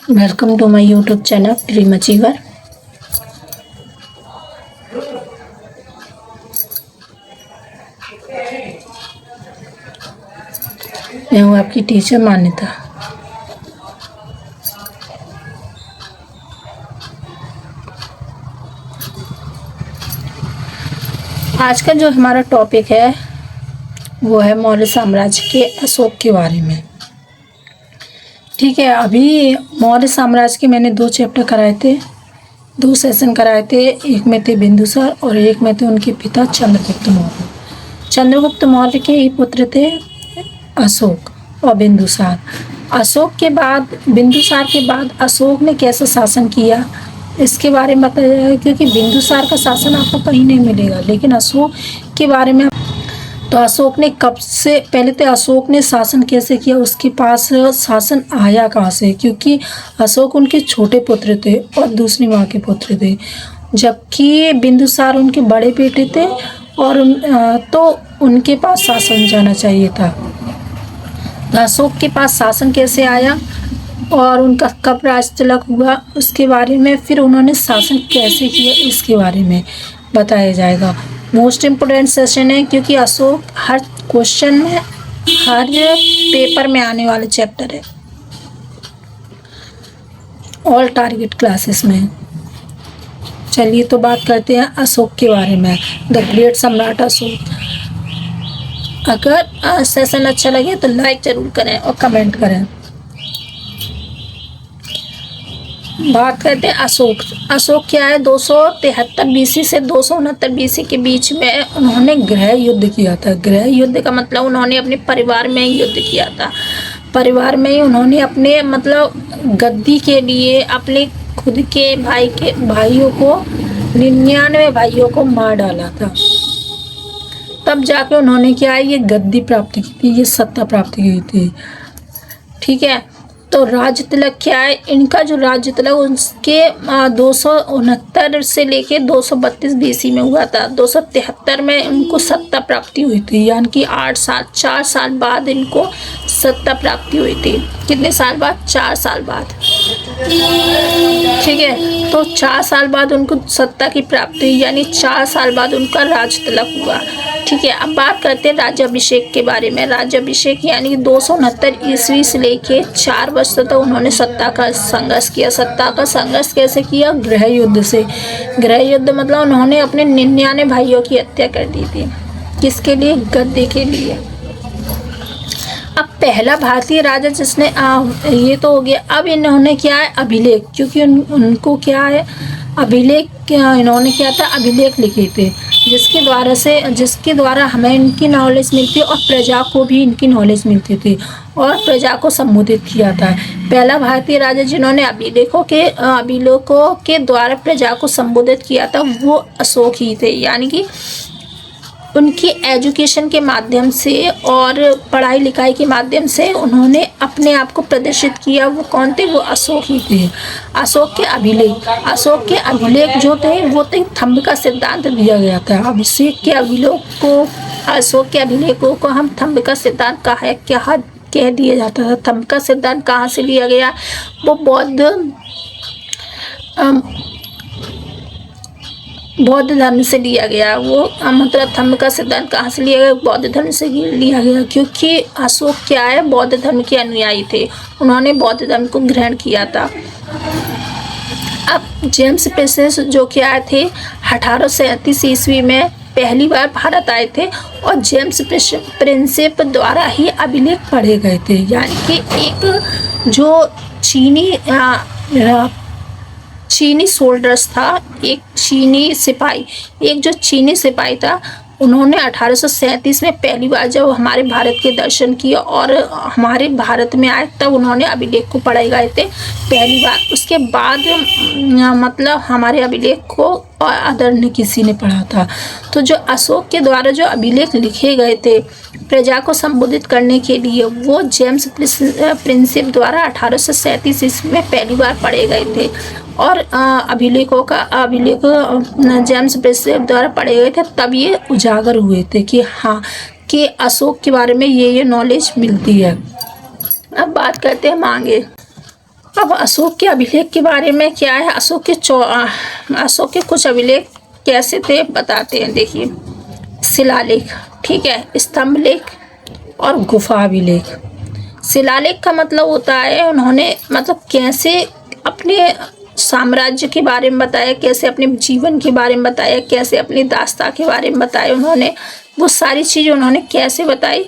Welcome to my YouTube channel dream achiever. मैं हूँ आपकी टीचर मान्यता। आज का जो हमारा टॉपिक है वो है मौर्य साम्राज्य के अशोक के बारे में। ठीक है, अभी मौर्य साम्राज्य के मैंने 2 चैप्टर कराए थे, 2 सेशन कराए थे। एक में थे बिंदुसार और एक में थे उनके पिता चंद्रगुप्त मौर्य। चंद्रगुप्त मौर्य के ही पुत्र थे अशोक और बिंदुसार। अशोक के बाद, बिंदुसार के बाद अशोक ने कैसे शासन किया इसके बारे में बताया जाएगा, क्योंकि बिंदुसार का शासन आपको कहीं नहीं मिलेगा, लेकिन अशोक के बारे में। तो अशोक ने कब से, पहले तो अशोक ने शासन कैसे किया, उसके पास शासन आया कहाँ से, क्योंकि अशोक उनके छोटे पुत्र थे और दूसरी माँ के पुत्र थे, जबकि बिंदुसार उनके बड़े बेटे थे और तो उनके पास शासन जाना चाहिए था। तो अशोक के पास शासन कैसे आया और उनका कब राज तिलक हुआ उसके बारे में, फिर उन्होंने शासन कैसे किया इसके बारे में बताया जाएगा। मोस्ट इम्पोर्टेंट सेशन है, क्योंकि अशोक हर क्वेश्चन में, हर पेपर में आने वाले चैप्टर है, ऑल टारगेट क्लासेस में। चलिए तो बात करते हैं अशोक के बारे में, द ग्रेट सम्राट अशोक। अगर सेशन अच्छा लगे तो लाइक जरूर करें और कमेंट करें। बात करते हैं अशोक। अशोक क्या है, 273 बीसी से 269 बीसी के बीच में उन्होंने गृह युद्ध किया था। गृह युद्ध का मतलब उन्होंने अपने परिवार में ही युद्ध किया था। परिवार में ही उन्होंने अपने मतलब गद्दी के लिए अपने खुद के भाइयों को 99 भाइयों को मार डाला था। तब जाके उन्होंने क्या है, ये गद्दी प्राप्त की थी, ये सत्ता प्राप्त की थी। ठीक है, तो राज्य तिलक क्या है, इनका जो राज्य तिलक उसके 269 से लेके 232 बीसी में हुआ था। 273 में उनको सत्ता प्राप्ति हुई थी, यानी कि 4 साल बाद इनको सत्ता प्राप्ति हुई थी। कितने साल बाद? 4 साल बाद। ठीक है, तो 4 साल बाद उनको सत्ता की प्राप्ति, यानी 4 साल बाद उनका राज तिलक हुआ। ठीक है, अब बात करते हैं राज्याभिषेक के बारे में। राज्याभिषेक यानी कि 269 ईस्वी से लेके 4 वर्ष तक उन्होंने सत्ता का संघर्ष किया। सत्ता का संघर्ष कैसे किया? गृह युद्ध से। गृह युद्ध मतलब उन्होंने अपने 99 भाइयों की हत्या कर दी थी। किसके लिए? गद्दी के लिए। अब पहला भारतीय राजा जिसने ये तो हो गया। अब इन्होंने क्या है, अभिलेख, क्योंकि उनको क्या है, अभिलेख, इन्होंने क्या था, अभिलेख लिखे थे, जिसके द्वारा हमें इनकी नॉलेज मिलती है और प्रजा को भी इनकी नॉलेज मिलती थी और प्रजा को संबोधित किया था। पहला भारतीय राजा जिन्होंने अभिलेखों के द्वारा प्रजा को संबोधित किया था वो अशोक ही थे, यानी कि उनकी एजुकेशन के माध्यम से और पढ़ाई लिखाई के माध्यम से उन्होंने अपने आप को प्रदर्शित किया। वो कौन थे? वो अशोक ही थे। अशोक के अभिलेख जो थे वो थे थंब का सिद्धांत दिया गया था। अशोक के अभिलेखों को हम थंब का सिद्धांत कह दिया जाता था। थंब का सिद्धांत कहाँ से लिया गया? वो बौद्ध धर्म से लिया गया। वो मतलब थंब का सिद्धांत कहाँ से लिया गया? बौद्ध धर्म से लिया गया, क्योंकि अशोक क्या है, बौद्ध धर्म के अनुयायी थे। उन्होंने बौद्ध धर्म को ग्रहण किया था। अब जेम्स प्रिंसेप जो कि आए थे 1837 ईस्वी में पहली बार भारत आए थे और जेम्स प्रिंसेप द्वारा ही अभिलेख पढ़े गए थे। यानी कि एक जो चीनी सोल्जर्स था, एक जो चीनी सिपाही था, उन्होंने 1837 में पहली बार जब हमारे भारत के दर्शन किए और हमारे भारत में आए तब उन्होंने अभिलेख को पढ़े गए थे पहली बार। उसके बाद मतलब हमारे अभिलेख को अदर ने किसी ने पढ़ा था। तो जो अशोक के द्वारा जो अभिलेख लिखे गए थे प्रजा को संबोधित करने के लिए, वो जेम्स प्रिंसेप द्वारा 1837 ईस्वी में पहली बार पढ़े गए थे और अभिलेख जेम्स प्रिंसेप द्वारा पढ़े गए थे। तब ये उजागर हुए थे कि हाँ, कि अशोक के बारे में ये नॉलेज मिलती है। अब बात करते हैं मांगे। अब अशोक के अभिलेख के बारे में क्या है, अशोक के कुछ अभिलेख कैसे थे बताते हैं। देखिए, शिलालेख, ठीक है, स्तंभ लेख और गुफा अभिलेख। शिलालेख का मतलब होता है उन्होंने मतलब कैसे अपने साम्राज्य के बारे में बताया, कैसे अपने जीवन के बारे में बताया, कैसे अपनी दास्ता के बारे में बताया, उन्होंने वो सारी चीज़ें उन्होंने कैसे बताई,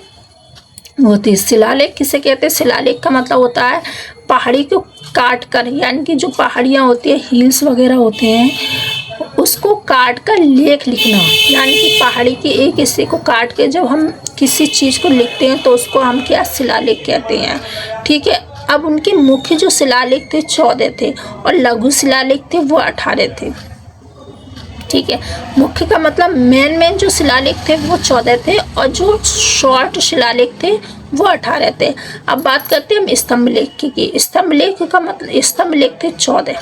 वो थी शिलालेख। किसे कहते हैं? शिलालेख का मतलब होता है पहाड़ी को काट कर, यानी कि जो पहाड़ियाँ होती है, हिल्स वगैरह होते हैं, उसको काट कर लेख लिखना, यानी कि पहाड़ी के एक हिस्से को काट के जब हम किसी चीज़ को लिखते हैं तो उसको हम क्या, शिलालेख कहते हैं। ठीक है। अब उनके मुख्य जो शिलालेख थे 14 थे और लघु शिलालेख थे वो 18 थे। ठीक है। मुख्य का मतलब मेन जो शिलालेख थे वो 14 थे और जो शॉर्ट शिलालेख थे वो 18 थे। अब बात करते हैं हम स्तंभ लेख की। स्तंभ लेख का मतलब, स्तंभ लेख थे 14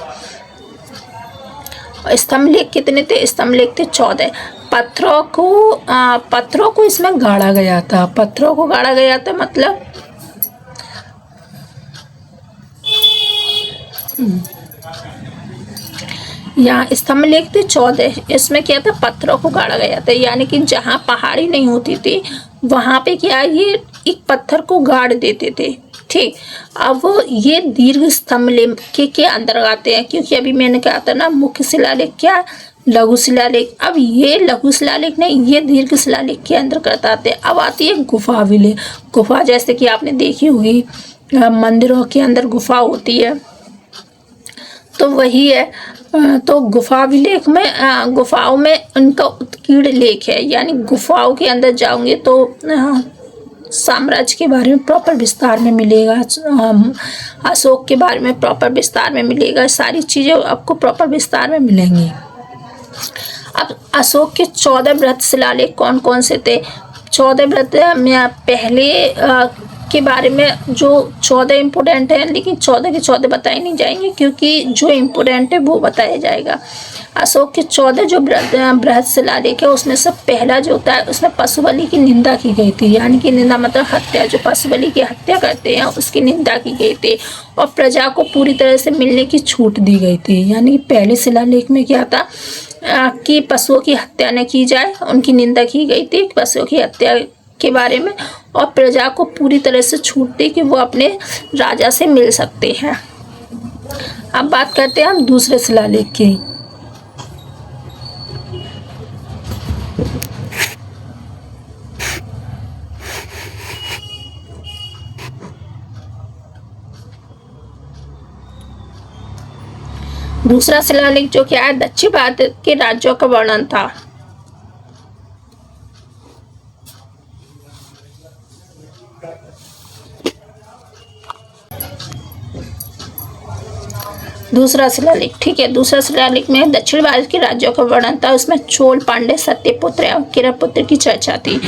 और स्तंभ लेख कितने थे? स्तंभ लेख थे 14। पत्थरों को इसमें गाड़ा गया था। पत्थरों को गाड़ा गया था मतलब यहाँ स्तंभ लेख थे 14, इसमें क्या था, पत्थरों को गाड़ा गया था, यानी कि जहाँ पहाड़ी नहीं होती थी वहाँ पे क्या, ये एक पत्थर को गाड़ देते थे। ठीक। अब ये दीर्घ स्तंभ लेख के अंदर आते हैं, क्योंकि अभी मैंने कहा था ना मुख्य शिलालेख क्या, लघु शिलालेख। अब ये लघु शिलालेख नहीं, ये दीर्घ शिलालेख के अंदर करता आते हैं। अब आती है गुफा अभिलेख। गुफा जैसे कि आपने देखी होगी, मंदिरों के अंदर गुफा होती है, तो वही है। तो गुफा अभिलेख में, गुफाओं में उनका उत्कीर्ण लेख है, यानी गुफाओं के अंदर जाओगे तो साम्राज्य के बारे में प्रॉपर विस्तार में मिलेगा, अशोक के बारे में प्रॉपर विस्तार में मिलेगा, सारी चीज़ें आपको प्रॉपर विस्तार में मिलेंगी। अब अशोक के 14 बृहत शिलालेख कौन कौन से थे? 14 बृहत में पहले के बारे में जो 14 इम्पोर्टेंट हैं, लेकिन 14 के 14 बताए नहीं जाएंगे, क्योंकि जो इम्पोर्टेंट है वो बताया जाएगा। अशोक के 14 जो बृहत शिलालेख है उसमें से पहला जो होता है उसमें पशु बलि की निंदा की गई थी, यानी कि निंदा मतलब हत्या, जो पशु बलि की हत्या करते हैं उसकी निंदा की गई थी और प्रजा को पूरी तरह से मिलने की छूट दी गई थी। यानी कि पहले शिलालेख में क्या था कि पशुओं की हत्या न की जाए, उनकी निंदा की गई थी पशुओं की हत्या के बारे में, और प्रजा को पूरी तरह से छूट दी कि वो अपने राजा से मिल सकते हैं। अब बात करते हैं हम दूसरे शिलालेख की। दूसरा शिलालेख जो क्या है, दक्षिण भारत के राज्यों का वर्णन था। दूसरा शिलालेख, ठीक है, दूसरा शिलालेख में दक्षिण भारत के राज्यों का वर्णन था। उसमें चोल, पांड्य, सत्यपुत्र एवं किरणपुत्र की चर्चा थी।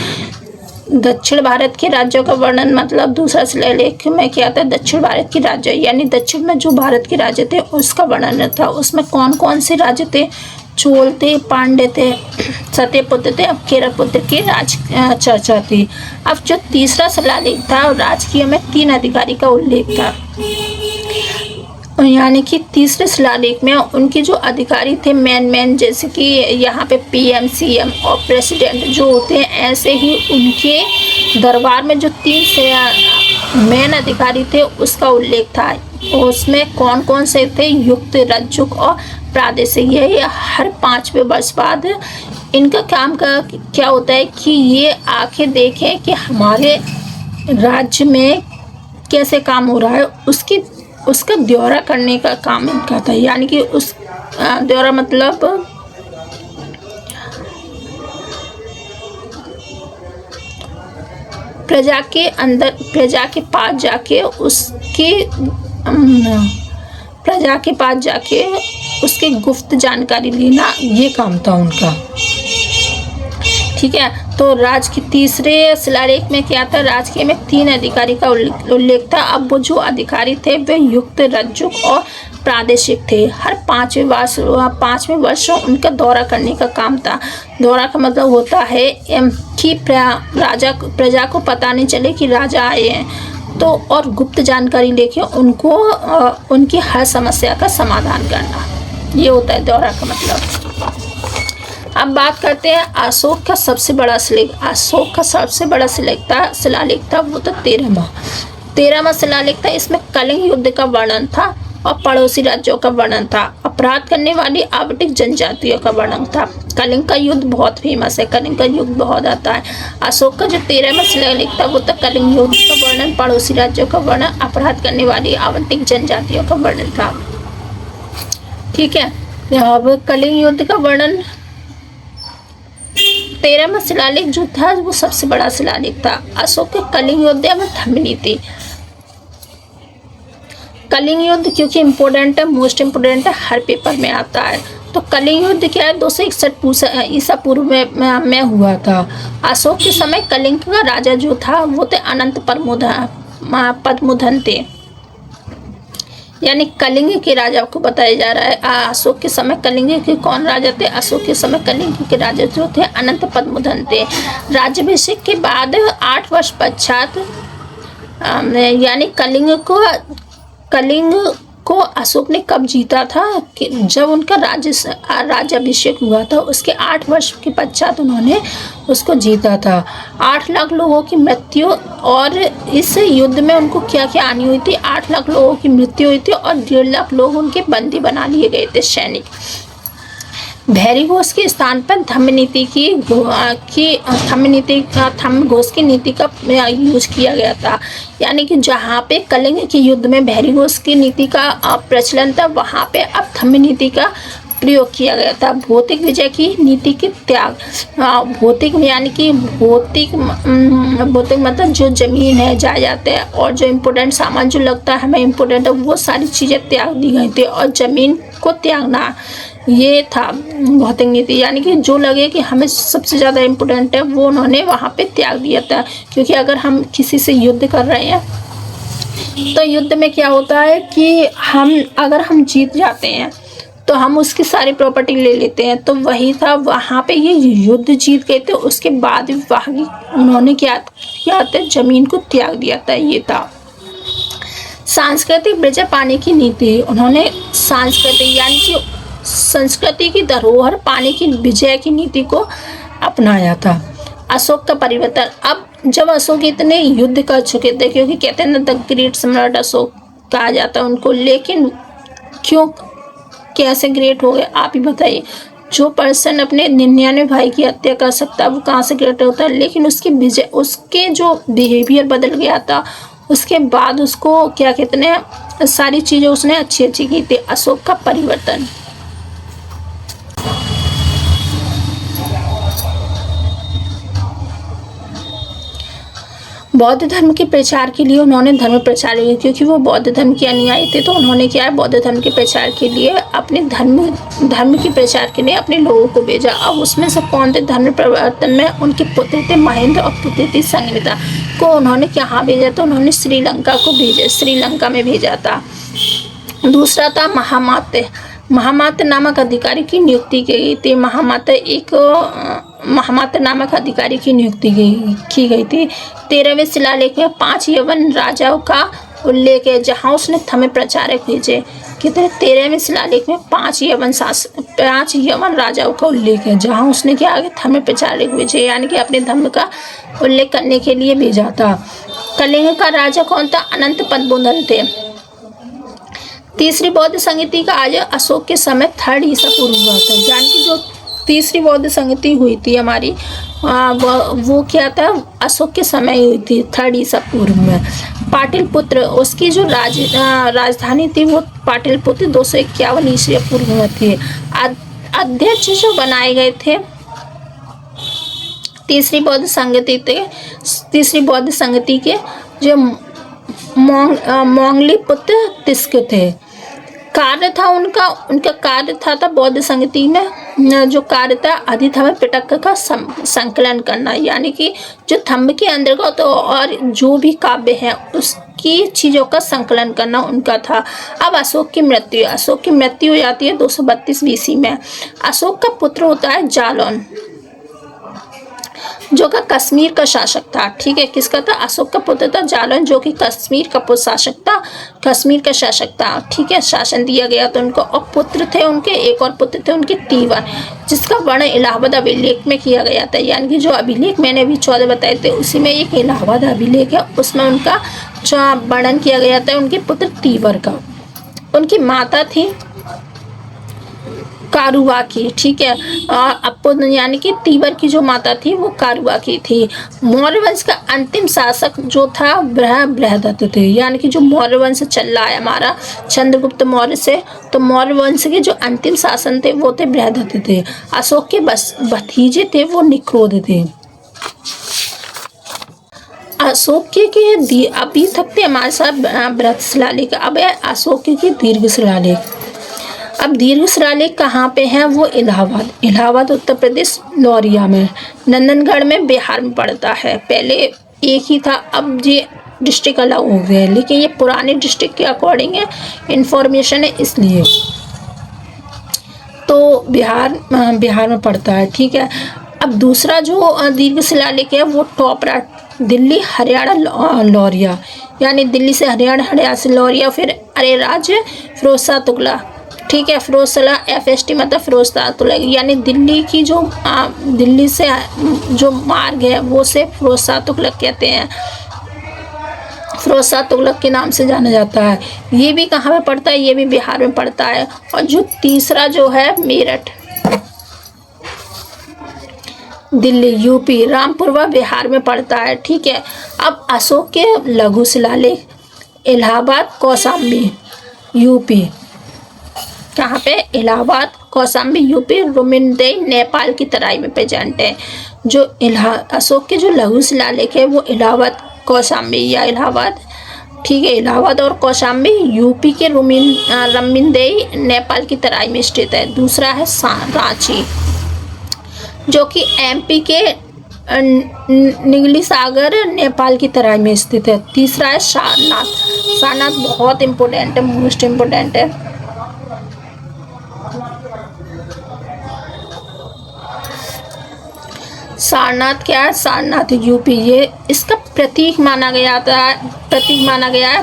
दक्षिण भारत के राज्यों का वर्णन मतलब दूसरा शिलालेख में क्या था, दक्षिण भारत के राज्य, यानी दक्षिण में जो भारत के राज्य थे उसका वर्णन था। उसमें कौन कौन से राज्य थे? चोल थे, पांड्य थे, सत्यपुत्र थे, अब किरणपुत्र की राज चर्चा थी। अब जो तीसरा शिलालेख था, राजकीय में 3 अधिकारी का उल्लेख था, यानी कि तीसरे शिलालेख में उनके जो अधिकारी थे मेन जैसे कि यहाँ पे PM, CM और प्रेसिडेंट जो होते हैं, ऐसे ही उनके दरबार में जो 3 मेन अधिकारी थे उसका उल्लेख था। उसमें कौन कौन से थे? युक्त, रज्जुक और प्रादेशिक। ये हर 5वें वर्ष बाद इनका काम का क्या होता है कि ये आके देखें कि हमारे राज्य में कैसे काम हो रहा है, उसका द्वारा करने का काम इनका था। यानी कि उस द्वारा मतलब प्रजा के अंदर, प्रजा के पास जाके उसके गुप्त जानकारी लेना, ये काम था उनका। ठीक है। तो राज के तीसरे शिलालेख में क्या था, राजकीय में 3 अधिकारी का उल्लेख था। अब वो जो अधिकारी थे वे युक्त, रज्जुक और प्रादेशिक थे। हर 5वें वर्ष उनका दौरा करने का काम था। दौरा का मतलब होता है कि प्रजा को पता नहीं चले कि राजा आए हैं, तो और गुप्त जानकारी लेके उनको उनकी हर समस्या का समाधान करना, ये होता है दौरा का मतलब। अब बात करते हैं अशोक का सबसे बड़ा शिलालेख था वो तो 13वां शिलालेख था। इसमें कलिंग युद्ध का वर्णन था और पड़ोसी राज्यों का वर्णन था, अपराध करने वाली आवटिक जनजातियों का वर्णन था। कलिंग का युद्ध बहुत फेमस है, कलिंग का युद्ध बहुत आता है। अशोक का जो 13वां शिलालेख था वो तो कलिंग युद्ध का वर्णन, पड़ोसी राज्यों का वर्णन, अपराध करने वाली आवटिक जनजातियों का वर्णन था। ठीक है, अब कलिंग युद्ध का वर्णन 13वां शिलालेख जो था वो सबसे बड़ा शिलालेख था। अशोक के कलिंग युद्ध में धर्म नीति, कलिंग युद्ध क्योंकि इम्पोर्टेंट है, मोस्ट इम्पोर्टेंट है, हर पेपर में आता है। तो कलिंग युद्ध क्या है, 261 ईसा पूर्व में हुआ था। अशोक के समय कलिंग का राजा जो था वो थे अनंत पद्मोधन थे, यानी कलिंग के राजा को बताया जा रहा है। अशोक के समय कलिंग के कौन राजा थे, अशोक के समय कलिंग के राजा जो थे अनंत पद्मोधन थे। राज्याभिषेक के बाद 8 वर्ष पश्चात यानी कलिंग को अशोक ने कब जीता था कि जब उनका राज्याभिषेक हुआ था, उसके 8 वर्ष के पश्चात उन्होंने उसको जीता था। 8 लाख लोगों की मृत्यु, और इस युद्ध में उनको क्या क्या हानि हुई थी, 8 लाख लोगों की मृत्यु हुई थी और 1.5 लाख लोग उनके बंदी बना लिए गए थे, सैनिक। भैरी घोष के स्थान पर धम्म घोष की नीति का यूज किया गया था, यानी कि जहाँ पे कलिंग के युद्ध में भैरी घोष की नीति का प्रचलन था, वहाँ पे अब धम्म नीति का प्रयोग किया गया था। भौतिक विजय की नीति के त्याग, भौतिक यानी कि भौतिक मतलब जो जमीन है, जायदाद है और जो इम्पोर्टेंट सामान जो लगता है हमें इम्पोर्टेंट है, वो सारी चीज़ें त्याग दी गई थी और ज़मीन को त्यागना, ये था भौतिक नीति। यानी कि जो लगे कि हमें सबसे ज़्यादा इम्पोर्टेंट है वो उन्होंने वहाँ पे त्याग दिया था। क्योंकि अगर हम किसी से युद्ध कर रहे हैं तो युद्ध में क्या होता है कि अगर हम जीत जाते हैं तो हम उसकी सारी प्रॉपर्टी ले लेते हैं, तो वही था वहाँ पे ये युद्ध जीत गए थे, उसके बाद उन्होंने क्या था, जमीन को त्याग दिया था, ये था। सांस्कृतिक विजय पाने की नीति, उन्होंने सांस्कृतिक यानी कि संस्कृति की धरोहर पाने की विजय की नीति को अपनाया था। अशोक का परिवर्तन, अब जब अशोक इतने युद्ध कर चुके थे, क्योंकि कहते हैं ना द ग्रेट सम्राट अशोक कहा जाता है उनको, लेकिन क्यों कैसे ग्रेट हो गए आप ही बताइए। जो पर्सन अपने 99 भाई की हत्या कर सकता है वो कहाँ से ग्रेट होता है, लेकिन उसकी विजय, उसके जो बिहेवियर बदल गया था, उसके बाद उसको क्या कहते हैं सारी चीज़ें उसने अच्छी की थी। अशोक का परिवर्तन, बौद्ध धर्म के प्रचार के लिए उन्होंने धर्म प्रचार किया, क्योंकि वो बौद्ध धर्म के अनुयायी थे, तो उन्होंने क्या है बौद्ध धर्म के प्रचार के लिए अपने धर्म के प्रचार के लिए अपने लोगों को भेजा। अब उसमें से कौन थे धर्म परिवर्तन में, उनके पुत्र थे महेंद्र और पुत्री थी संगमित्रा को उन्होंने कहाँ भेजा था, उन्होंने श्रीलंका में भेजा था। दूसरा था महामात्य नामक अधिकारी की नियुक्ति की गई थी। महामात्य नामक अधिकारी की नियुक्ति की गई थी। 13वें शिलालेख में 5 यवन राजाओं का उल्लेख है, जहां उसने धर्म प्रचारक भेजे। कितने 13वें शिलालेख में 5 यवन राजाओं का उल्लेख है, जहां उसने क्या आगे धर्म प्रचारक भेजे, यानी कि अपने धर्म का उल्लेख करने के लिए भेजा था। कलिंग का राजा कौन था, अनंत पद्मोधन थे। तीसरी बौद्ध संगति का आज अशोक के समय 3rd ईसा पूर्व हुआ था, यानी कि जो तीसरी बौद्ध संगति हुई थी हमारी वो क्या था, अशोक के समय हुई थी 3rd ईसा पूर्व में। पाटलिपुत्र, उसकी जो राजधानी थी वो पाटलिपुत्र 251 ईसा पूर्व में थी। अध्यक्ष जो बनाए गए थे तीसरी बौद्ध संगति के जो मोंगलीपुत्र तिस्क थे। कार्य था उनका कार्य था बौद्ध संगति में जो कार्य था अधिधर्म पिटक का संकलन करना, यानी कि जो थंब के अंतर्गत और जो भी काव्य है उसकी चीज़ों का संकलन करना उनका था। अब अशोक की मृत्यु हो जाती है 232 BC में। अशोक का पुत्र होता है जालौन। जो कि कश्मीर का शासक था। ठीक है, किसका था? अशोक का पुत्र था जालौन, जो कि कश्मीर का शासक था, कश्मीर का शासक था। ठीक है, शासन दिया गया तो उनको, और पुत्र थे उनके, एक और पुत्र थे उनके तीवर, जिसका वर्णन इलाहाबाद अभिलेख में किया गया था। यानी कि जो अभिलेख मैंने अभी 14 बताए थे उसी में एक इलाहाबाद अभिलेख है, उसमें उनका वर्णन किया गया था उनके पुत्र तीवर का। उनकी माता थी कारुवा की। ठीक है, यानी कि तीवर की जो माता थी वो कारुवा की थी। मौर्य वंश का अंतिम शासक जो था बृहदत्त थे। यानी कि जो मौर्य वंश चल रहा है हमारा चंद्रगुप्त मौर्य से, तो मौर्य वंश के जो अंतिम शासन थे वो थे बृहदत्त थे। अशोक के भतीजे थे वो निक्रोध थे। अशोक के अभी तक थे हमारे साथ बृहत् शिलालेख। अब है अशोक की दीर्घ शिलालेख। अब दीर्घ शिलालेख कहाँ पे है? वो इलाहाबाद, इलाहाबाद उत्तर प्रदेश लौरिया में, नंदनगढ़ में, बिहार में पड़ता है। पहले एक ही था, अब ये डिस्ट्रिक्ट अलग हो गए हैं, लेकिन ये पुराने डिस्ट्रिक्ट के अकॉर्डिंग है, इंफॉर्मेशन है इसलिए। तो बिहार में पड़ता है। ठीक है, अब दूसरा जो दीर्घ शिलालेख है वो टॉपरा, दिल्ली हरियाणा लौरिया, यानी दिल्ली से हरियाणा, हरियाणा से लौरिया, फिर अरे राज्य फिरोज शाह तुगलक। ठीक है, फिरोज शाह FST मतलब फिरोज शाह तुगलक, यानी दिल्ली की जो दिल्ली से जो मार्ग है वो से फिरोज शाह तुगलक कहते हैं, फिरोज शाह तुगलक के नाम से जाना जाता है। ये भी कहाँ पे पड़ता है? ये भी बिहार में पड़ता है। और जो तीसरा जो है मेरठ, दिल्ली UP, रामपुरवा बिहार में पड़ता है। ठीक है, अब अशोक के लघु शिलालेख इलाहाबाद कौशाम्बी UP, कहाँ पे? इलाहाबाद कौशाम्बी UP, रुमिनदेई नेपाल की तराई में प्रेजेंट है। जो अशोक के जो लघु शिलालेख है वो इलाहाबाद कौशाम्बी या इलाहाबाद, ठीक है, इलाहाबाद और कौशाम्बी UP के रुमिनदेई नेपाल की तराई में स्थित है। दूसरा है रांची, जो कि MP के निगली सागर नेपाल की तराई में स्थित है। तीसरा है सारनाथ, सारनाथ बहुत इम्पोर्टेंट है, मोस्ट इम्पोर्टेंट है। सारनाथ क्या है? सारनाथ UP, ये इसका प्रतीक माना गया है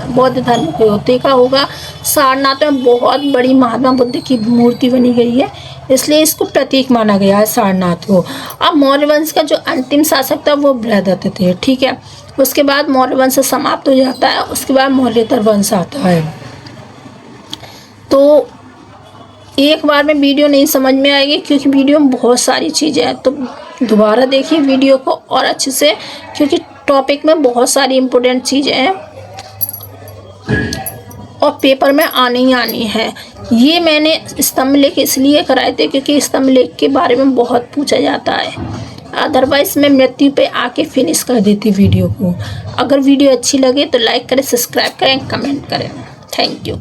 बौद्ध धर्म के होते का होगा। सारनाथ में बहुत बड़ी महात्मा बुद्ध की मूर्ति बनी गई है, इसलिए इसको प्रतीक माना गया है सारनाथ को। अब मौर्य वंश का जो अंतिम शासक था वो बृहदत्त थे। ठीक है, उसके बाद मौर्य वंश समाप्त हो जाता है, उसके बाद मौर्येतर वंश आता है। तो एक बार में वीडियो नहीं समझ में आएगी, क्योंकि वीडियो में बहुत सारी चीज़ें हैं, तो दोबारा देखिए वीडियो को और अच्छे से, क्योंकि टॉपिक में बहुत सारी इम्पोर्टेंट चीज़ें हैं और पेपर में आनी है। ये मैंने स्तंभलेख इसलिए कराए थे क्योंकि स्तंभलेख के बारे में बहुत पूछा जाता है, अदरवाइज़ मैं मृत्यु पे आके फिनिश कर देती वीडियो को। अगर वीडियो अच्छी लगे तो लाइक करें, सब्सक्राइब करें, कमेंट करें। Thank you.